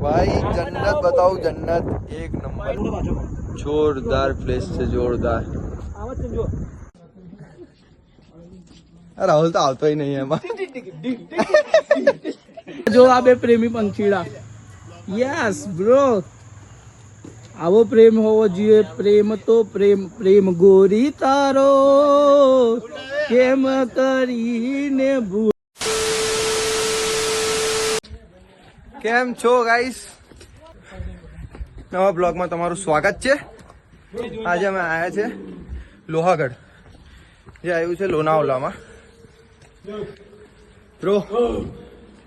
भाई जन्नत बताओ, जन्नत एक नंबर, जोरदार प्लेस છે, જોરદાર. રાહુલ તો આવતો નહીં એમાં. જો આ બે પ્રેમી પંખીડા, યસ બ્રો, આવો પ્રેમ હોવો જોઈએ. પ્રેમ તો પ્રેમ, પ્રેમ ગોરી તારો કેમ કરીને ભૂલ. કેમ છો ગાઈસ? નવા બ્લોગમાં તમારું સ્વાગત છે. આજે અમે આવ્યા છે લોહાગઢ, જે આવ્યું છે લોનાવાલામાં. બ્રો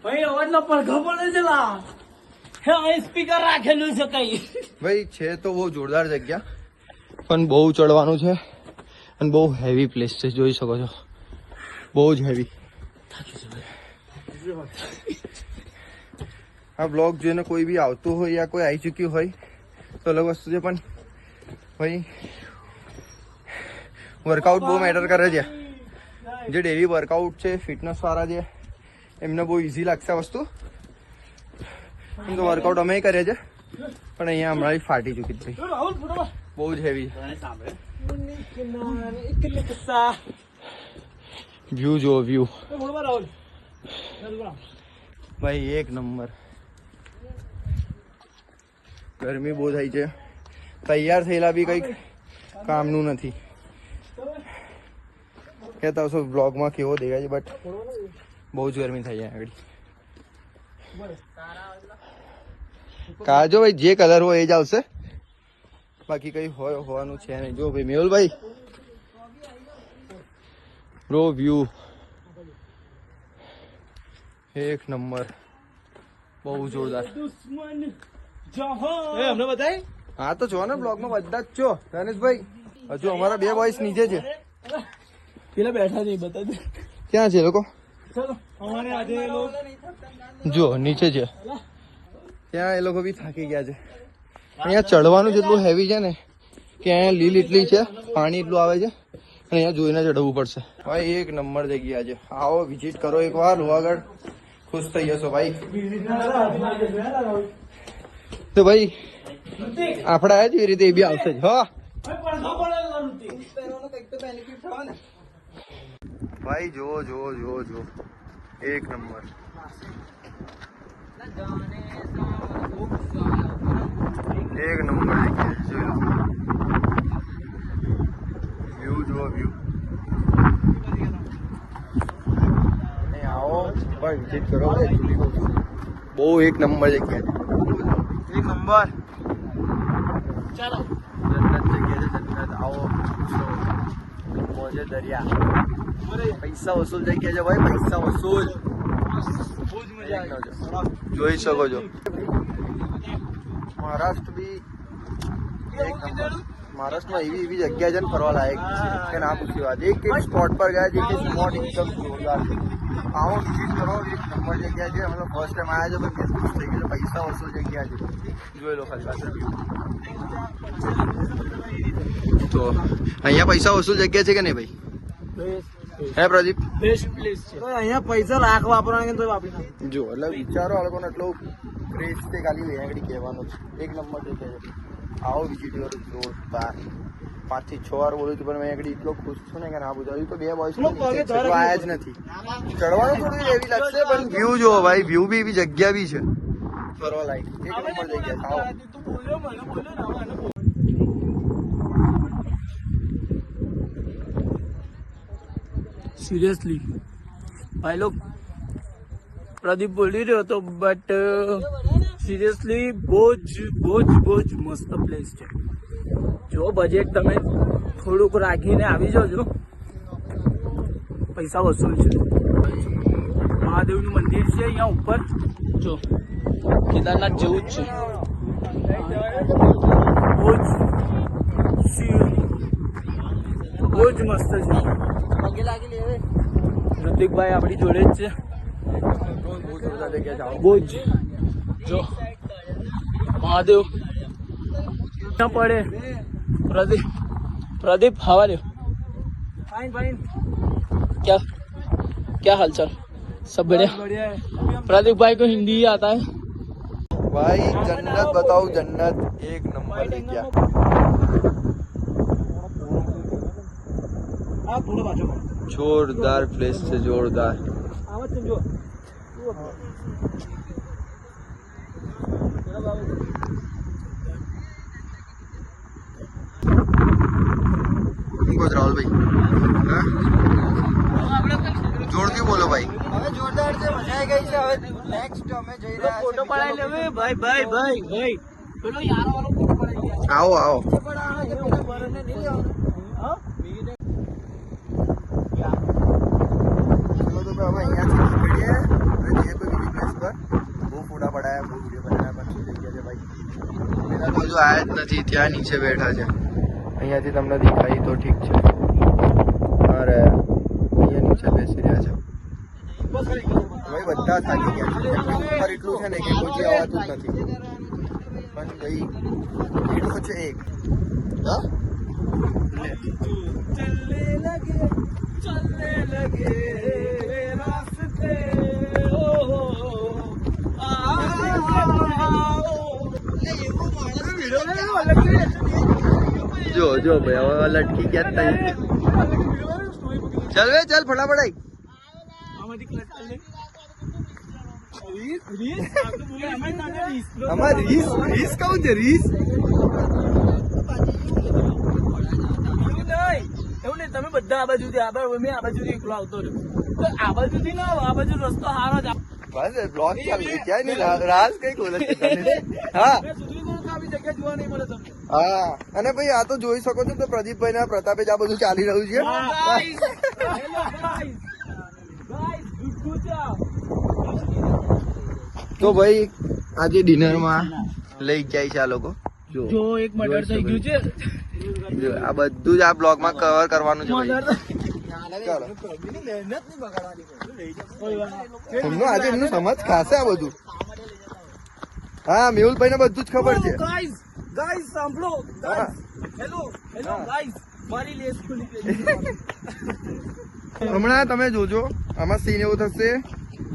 ભાઈ અવાજનો પડઘો પડે છે લા, હે સ્પીકર રાખેલું છે કઈ. ભાઈ છે તો બહુ જોરદાર જગ્યા, પણ બહુ ચડવાનું છે અને બહુ હેવી પ્લેસ છે. જોઈ શકો છો, બહુ જ હેવી. આ બ્લોગ જોઈને કોઈ બી આવતું હોય યા કોઈ આવી ચૂક્યું હોય તો અલગ વસ્તુ છે, પણ ભાઈ વર્કઆઉટ બહુ મેટર કરે છે. જે ડેલી વર્કઆઉટ છે, ફિટનેસ વાળા છે, એમને બહુ ઇઝી લાગશે આ વસ્તુ. એમ તો વર્કઆઉટ અમે કરીએ છીએ, પણ અહીંયા હમણાં ફાટી ચૂકી છે. બહુ જ હેવી. વ્યૂ જો વ્યૂ ભાઈ એક નંબર. ગરમી બહુ થઈ છે, તૈયાર થયેલા બી કંઈક કામનું નથી. કહેતા હશો બ્લોગમાં કેવો દેખાય છે, બટ બહુ જ ગરમી થઈ જાય આગળ. કાજો ભાઈ, જે કલર હોય એ જ આવશે, બાકી કઈ હોવાનું છે નહીં. જો ભાઈ મેહુલભાઈ, બ્રો વ્યૂ એક નંબર, બહુ જોરદાર. અમને બતાય. હા તો છો ને બ્લોગમાં બધા જ છો ગણેશભાઈ. હજુ અમારા બે બોયસ નીચે છે. પેલા બેઠા છે, બતા. ક્યાં છે લોકો? અમારે આજે જો નીચે છે, ત્યાં એ લોકો બી થાકી ગયા છે. અહીંયા ચડવાનું જેટલું હેવી છે ને, કે અહીંયા લીલ એટલી છે, પાણી એટલું આવે છે, અને અહીંયા જોઈને ચડવું પડશે. ભાઈ એક નંબર જગ્યા છે, આવો વિઝિટ કરો એકવાર લોહાગઢ, ખુશ થઈ જશો ભાઈ. તો ભાઈ આપણે આવ્યા જેવી રીતે એ બી આવશે જ. હા ભાઈ જો જો જો જો એક નંબર. એક નંબર વ્યૂ જો વ્યૂ. આવો ભાઈ વિઝિટ કરો, બહુ એક નંબર જગ્યા છે. એક નંબર ચાલો, જન્નત જગ્યા છે, જન્નત. આવો મોજે દરિયા, પૈસા વસૂલ જગ્યા છે ભાઈ, પૈસા વસૂલ. જોઈ શકો છો. મહારાષ્ટ્ર બી એક નંબર. મહારાષ્ટ્રમાં એવી એવી જગ્યા છે ને ફરવા લાયક કે ના પૂછી વાત. એક એક સ્પોટ પર ગયા જે સ્પોટ એકદમ જોરદાર છે. આવો વિઝિટ કરો, એક નંબર જગ્યા છે. અમે ફર્સ્ટ ટાઈમ આવ્યા છે, પણ ખુશ થઈ ગયું. પૈસા વસૂલ જગ્યા છે, જોઈ લો ખાલી વાત. તો અહીંયા પૈસા વસૂલ જગ્યા છે કે નહીં ભાઈ? હે પ્રદીપ, બેસ્ટ પ્લેસ છે. અહીંયા પૈસા લાખ વાપરવાના તો વાપરી નાખે. જો એટલે વિચારો આ લોકોને એટલો ક્રેઝ છે, ખાલી અહીંયા કહેવાનું છે. એક નંબર જગ્યા છે, આવો વિઝિટ કરો. જોરદાર. 5 થી 6 વાર બોલું છું, પણ મેં આગળ એટલો ખુશ છું ને કે ના પૂછાયું. તો બે બોયસ આયા જ નથી. ચડવાનું થોડું એવી લાગશે, પણ વ્યૂ જો ભાઈ, વ્યૂ બી એવી જગ્યા બી છે ફરવા લાયક. એક નંબર જગ્યા. આવો સિરિયસલી ભાઈ લોग, પ્રદીપ બોલી રહ્યો હતો, બટ સિરિયસલી બહુ જ મસ્ત પ્લેસ છે. જો બજેટ તમે થોડુંક રાખીને આવી જાજો, પૈસા વસૂલ છે. મહાદેવનું મંદિર છે અહીંયા ઉપર, જો કેદારનાથ જેવું જ છે. બહુ જ મસ્ત છે. ઋતિકભાઈ આપણી જોડે જ છે. બહુ જ જો મહાદેવ ના પડે. Pradeep how are you? Fine fine. क्या हाल चाल? सब बढ़िया? बढ़िया है। प्रदीप भाई को हिंदी ही आता है। भाई जन्नत बताओ, जन्नत एक नंबर जग्या. जोरदार प्लेस છે, જોરદાર. राहुल भाई જોરથી બોલો ભાઈ. હવે જોરદાર છે, મજા આવી ગઈ છે. હવે નેક્સ્ટ અમે જઈ રહ્યા છીએ ફોટો પડાઈ લેવે ભાઈ ભાઈ ભાઈ ભાઈ પેલો યારો વાળો ફોટો પડાઈ ગયા. આવો આવો. चलो तो अब यहाँ से निकलिए और ये कोई भी प्लेस पर वो फोटा पड़ा है, वो वीडियो बनाया પણ શું જગ્યા છે ભાઈ. મેરા તો જો આયા જ નથી, ત્યાં નીચે બેઠા છે. અહીંયાથી તમને દેખાય તો ઠીક છે. અરે અહીંયા નીચે બેસી રહ્યા છે ભાઈ. બધા થાકી ગયા છે. ઉપર એટલું છે ને કે કોઈ આવતું જ નથી. પણ ભાઈ એટલું છે એક. હા चलने लगे रास्ते જો જો ભાઈ હવે લટકી ગયા તઈ. ચાલ વે ચાલ ફટાફટ આઈ. અમાર રીસ રીસ કહું છે રીસ. એવું નહીં, તમે બધા આ બાજુથી મેં આ બાજુથી એકલો આવતો રહ્યો. તો આ બાજુથી ના આવો, આ બાજુ રસ્તો સારો જ. બસ બ્લોગ ચાલુ છે, ક્યાંય નહીં રાસ કઈ ખોલે છે. હા હા. અને ભાઈ આ તો જોઈ શકો છો તો પ્રદીપભાઈ ના પ્રતાપે જ આ બધું ચાલી રહ્યું છે. તો ભાઈ આજે ડિનર માં લઈ જાય છે આ લોકો. જો એક મર્ડર થઈ ગયું છે. જો આ બધું જ આ બ્લોગ માં કવર કરવાનું છે ભાઈ. ચાલો એમનું આજે એમનું સમજ ખાશે આ બધું. હા મેહુલભાઈ ને બધું જ ખબર છે. ગાઈસ સાંભળો. હેલો હેલો ગાઈસ, મારી લેસ ખુલી ગઈ. હમણાં તમે જોજો આમાં સીન એવું થશે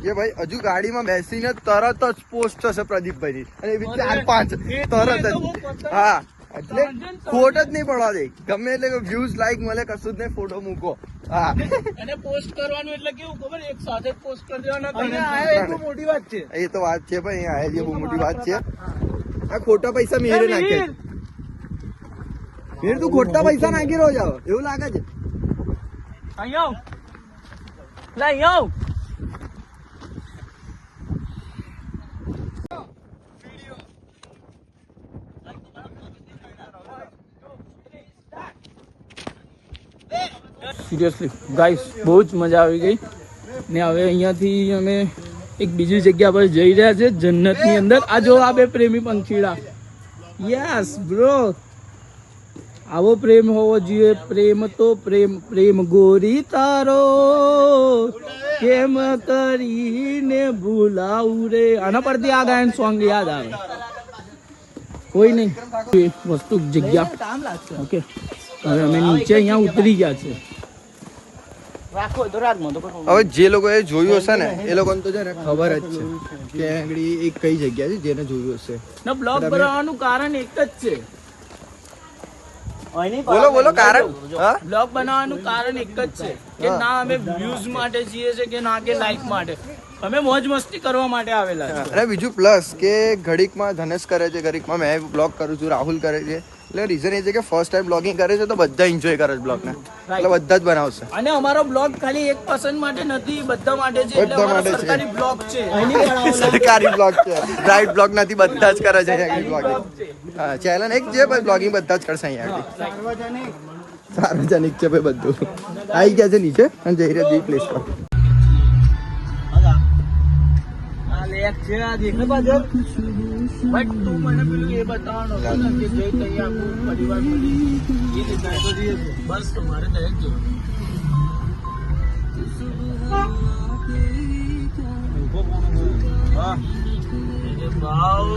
કે ભાઈ હજુ ગાડીમાં બેસીને તરત જ પોસ્ટ થશે પ્રદીપભાઈ ની, અને એવી 4-5 તરત જ. હા એટલે ખોટ જ નહીં પડવા દે. ગમે એટલે વ્યૂઝ લાઈક મળે કશું જ નહીં, ફોટો મૂકો. હા અને પોસ્ટ કરવાનું એટલે કેવું ખબર, એક સાથે જ પોસ્ટ કરી દેવાના. એ તો મોટી વાત છે. એ તો વાત છે ભાઈ, અહીંયા આયા જે બહુ મોટી વાત છે. આ ખોટા પૈસા મેરે નાખે. મેર તું ખોટા પૈસા નાખી રહ્યો જાવ એવું લાગે છે. અહીંયા આવ, લા અહીંયા આવ. સિરિયસલી ગાઈસ બહુ જ મજા આવી ગઈ ને. હવે અહીંયાથી અમે એક બીજી જગ્યા પર જઈ રહ્યા છે, જન્નતની અંદર. આ જો આ બે પ્રેમી પંખીડા. યસ બ્રો, આવો પ્રેમ હોવો જોઈએ. પ્રેમ તો પ્રેમ, પ્રેમ ગોરી તારો કેમ કરીને ભૂલાવું રે. આના પરથી આ ગાયન સોંગ યાદ આવે. કોઈ નહીં, વસ્તુ જગ્યા. ઓકે હવે અમે નીચે અહીંયા ઉતરી ગયા છે. હવે જે લોકોએ જોયું હશે ને એ લોકોને તો છે ને ખબર જ છે કે આગળ એક કઈ જગ્યા છે જેને જોયું હશે. ના બ્લોગ બનાવવાનું કારણ એક જ છે. બોલો બોલો કારણ. હા બ્લોગ બનાવવાનું કારણ એક જ છે કે ના અમે વ્યૂઝ માટે છીએ છે કે ના કે લાઈક માટે. અમે મોજ મસ્તી કરવા માટે આવેલા છે. અને બીજું પ્લસ કે ઘડીકમાં ધનેશ કરે છે, ઘડીકમાં મેં બ્લોગ કરું છું, રાહુલ કરે છે. એટલે રીઝન એ છે કે ફર્સ્ટ ટાઈમ બ્લોગિંગ કરે છે તો બધા એન્જોય કરે છે બ્લોગને, એટલે બધા જ બનાવશે. અને અમારો બ્લોગ ખાલી એક પર્સન માટે નથી, બધા માટે છે. એટલે બધા અમારો માટે છે. સરકારી બ્લોગ છે. સરકારી બ્લોગ છે, બ્રાઇટ બ્લોગ નથી, બધા જ કરે છે અહીંયા બ્લોગિંગ. હા ચેનલ એક છે ભાઈ, બ્લોગિંગ બધા જ કરશે અહીંયા. સાર્વજનિક છે ભાઈ બધું. આવી ગયા છે નીચે અને જઈ રહ્યા બી પ્લેસ પર. બટ તું મને પેલું એ બતાવવાનો હતો ને કે જઈ તઈ આખું પરિવાર મળી એ રીતના તો જઈએ છે. બસ તમારે દરેક જેવું. ભાવ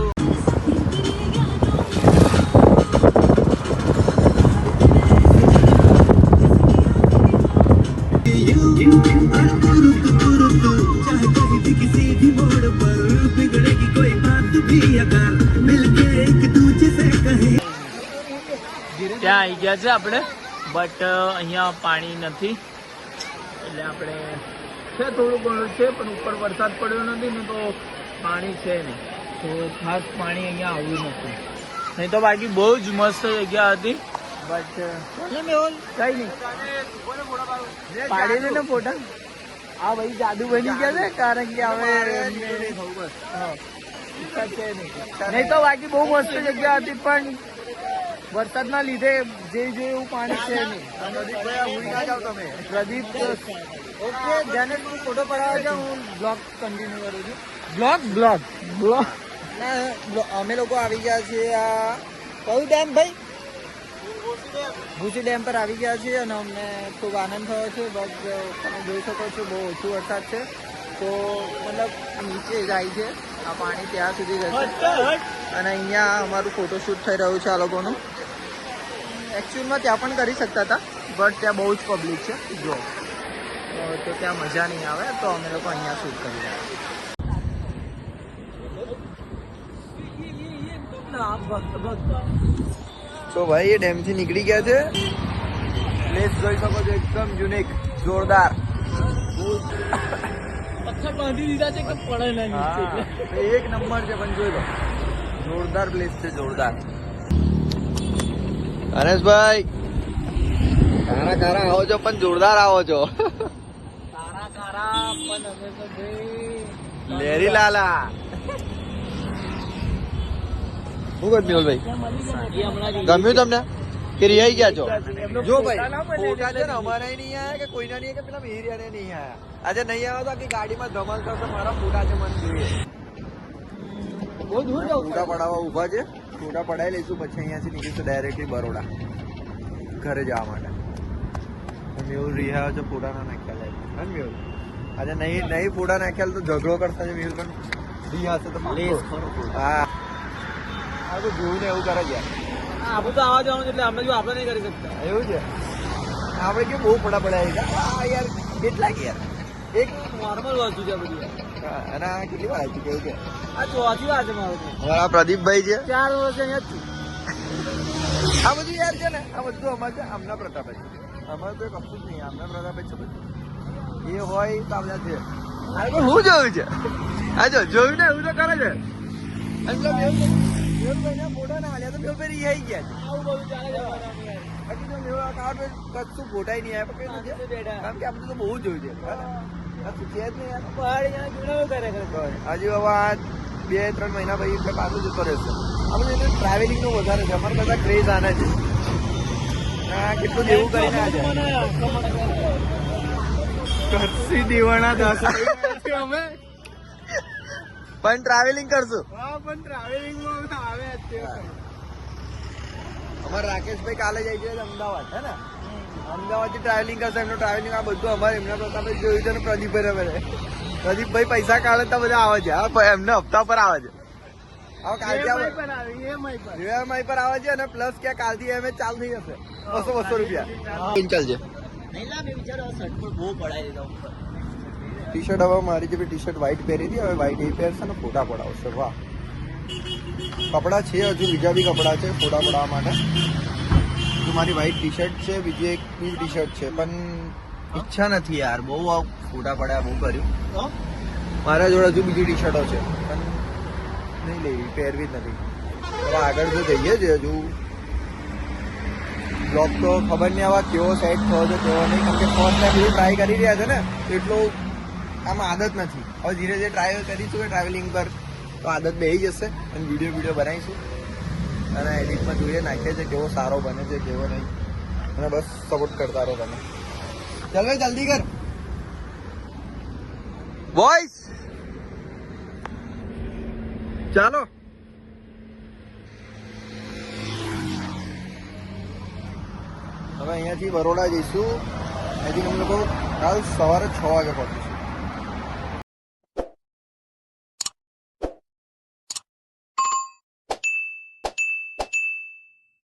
किसी भी मोड़ पर बिगड़ेगी कोई बात भी अगर ત્યાં આવી ગયા છે આપણે, બટ અહીંયા પાણી નથી, એટલે આપણે છે થોડું ઘણું છે પણ ઉપર વરસાદ પડ્યો નથી ને તો પાણી છે નહીં, તો ખાસ પાણી અહીંયા આવ્યું નથી, નહીં તો બાકી બહુ જ મસ્ત જગ્યા હતી. બટ કઈ નહીં, પાડી દે ને ફોટા. આ ભાઈ જાદુ બની ગયા છે, કારણ કે હવે નહીં તો બાકી બહુ મસ્ત જગ્યા હતી, પણ વરસાદના લીધે જે એવું પાણી છે નહીં. પ્રદીપ ઓકે જાને તું ફોટો પડાવે છે, હું બ્લોગ કન્ટિન્યુ કરું છું. બ્લોગ અમે લોકો આવી ગયા છીએ આ કયું ડેમ ભાઈ? ભૂસી ડેમ પર આવી ગયા છીએ અને અમને ખૂબ આનંદ થયો છે. બસ તમે જોઈ શકો છો બહુ ઓછું વરસાદ છે, તો મતલબ નીચે જાય છે આ પાણી, ત્યાં સુધી જશે. અને અહીંયા અમારું ફોટોશૂટ થઈ રહ્યું છે આ લોકોનું. એકચ્યુઅલમાં ત્યાં પણ કરી શકતા હતા, બટ ત્યાં બહુ જ પબ્લિક છે જો, તો ત્યાં મજા નહીં આવે, તો અમે લોકો અહીંયા શૂટ કરી રહ્યા છીએ. તો ભાઈ એ ડેમ થી નીકળી ગયા છે. પ્લેસ જોઈ શકો છો, એકદમ યુનિક, જોરદાર. પથ્થર બાંધી દીધા છે કે પડે ના નીચે. એક નંબર છે, પણ જોઈ લો, જોરદાર પ્લેસ છે, જોરદાર. હરેશભાઈ કારા આવો છો, પણ જોરદાર આવો છો. કારા પણ અમે તો ભાઈ લેરી લાલા. શું ગમ્યું ભાઈ? ગમ્યું તમને કે રિહાઈ ગયા છો? જો ભાઈ ફોટા છે ને અમારે નહીં આયા કે કોઈના નહીં, કે પેલા મિહિરિયાને નહીં આયા. આજે નહીં આવ્યા તો આખી ગાડીમાં ધમાલ કરશે. મારા ફોટા છે, મને જોઈએ. બહુ દૂર જાવ. ફોટા પડાવવા ઉભા છે, ફોટા પડાવી લઈશું, પછી અહીંયાથી નીકળીશું ડાયરેક્ટલી બરોડા ઘરે જવા માટે. મેહુલ રિહાયો છે, ફોટા ના નાખ્યા જાય મેહુલ. આજે નહીં ફોટા નાખ્યા તો ઝઘડો કરતા છે મેહુલ, પણ રિહાશે તો હા આ તો જોયું ને એવું કરે છે. આપણે તો આવા જવાનું એટલે આપણે જો આપણે નહીં કરી શકતા. એવું છે, આપણે કેવું બહુ ફોટા પડાયા યાર. કેટલા કે યાર? એક નોર્મલ વસ્તુ છે બધી. અને આ કેટલી વાર આવી કેવું છે? આ ચોથી વાર છે મારું. અમારા પ્રદીપભાઈ છે, 4 વર્ષ અહીંયા જ છું. આ બધું યાર છે ને, આ બધું અમારે છે. આમના પ્રતાપભાઈ અમારે તો કશું જ નહીં, આમના પ્રતાપભાઈ છે બધું. એ હોય તો આપણે છે. હું જોયું છે, આ જો જોયું ને એવું તો કરે છે. ફોટા ના હાલ્યા તો મેં ફેર રિહાઈ ગયા છે. આવું બધું ચાલે છે મારા. બાકી તો મેં કશું ફોટા નહીં આવ્યા, કારણ કે આપણે તો બહુ જોયું છે. છે જ નહીં યાર. હજુ હવે આ 2-3 મહિના પછી એટલે પાછું જતો રહેશે. આપણે એને ટ્રાવેલિંગ નું વધારે છે, અમારે બધા ક્રેઝ આને છે. કેટલું દેવું કરીને આજે કરસી દેવાના 10 અમે પણ ટ્રાવેલિંગ કરશું. પણ ટ્રાવેલિંગમાં આવે અમારે રાકેશભાઈ કાલે જાય છે અમદાવાદ, હે ને? અમદાવાદ થી ટ્રાવેલિંગ કરશે. એમનું ટ્રાવેલિંગ આ બધું અમારે એમના પ્રતાપે જોયું છે ને પ્રદીપભાઈ પ્રદીપભાઈ પૈસા કાઢે તો બધા આવે છે. હા, એમને હપ્તા પર આવે છે. હવે કાલથી ઈએમઆઈ પર આવે છે, અને પ્લસ કે કાલથી એમ ચાલુ થઈ જશે 200 રૂપિયા ચાલશે. ટી શર્ટ હવે મારી જે ટી શર્ટ વ્હાઈટ પહેરી હતી, હવે વ્હાઈટ એ પહેરશે ને ફોટા પડાવશે. વાહ, કપડાં છે હજુ બીજા બી કપડાં છે ફોટા પડાવવા માટે. મારી વ્હાઈટ ટી શર્ટ છે, બીજી એક બી ટી શર્ટ છે, પણ ઈચ્છા નથી યાર. બહુ ફોટા પડ્યા, બહુ કર્યું. મારા જોડે હજુ બીજી ટી શર્ટો છે, પણ નહીં લેવી, પહેરવી જ નથી. હવે આગળ જો જઈએ છે, હજુ બ્લોગ તો ખબર નહીં આવા કેવો સેટ થયો છે કેવો નહીં, કેમ કે ફર્સ્ટ ટાઈમ બધું ટ્રાય કરી રહ્યા છે ને, એટલું આમ આદત નથી. હવે ધીરે ધીરે ટ્રાય કરીશું ટ્રાવેલિંગ પર, તો આદત બેસી જશે અને વિડીયો બનાવીશું અને એડિટમાં જોઈએ નાખીએ છે કેવો સારો બને છે કેવો નહીં, અને બસ સપોર્ટ કરતા રહો તમે. ચાલ ભાઈ જલ્દી કર બોયસ, ચાલો. હવે અહીંયાથી બરોડા જઈશું. અહીંથી અમે લોકો કાલ સવારે 6 વાગે પહોંચીશું.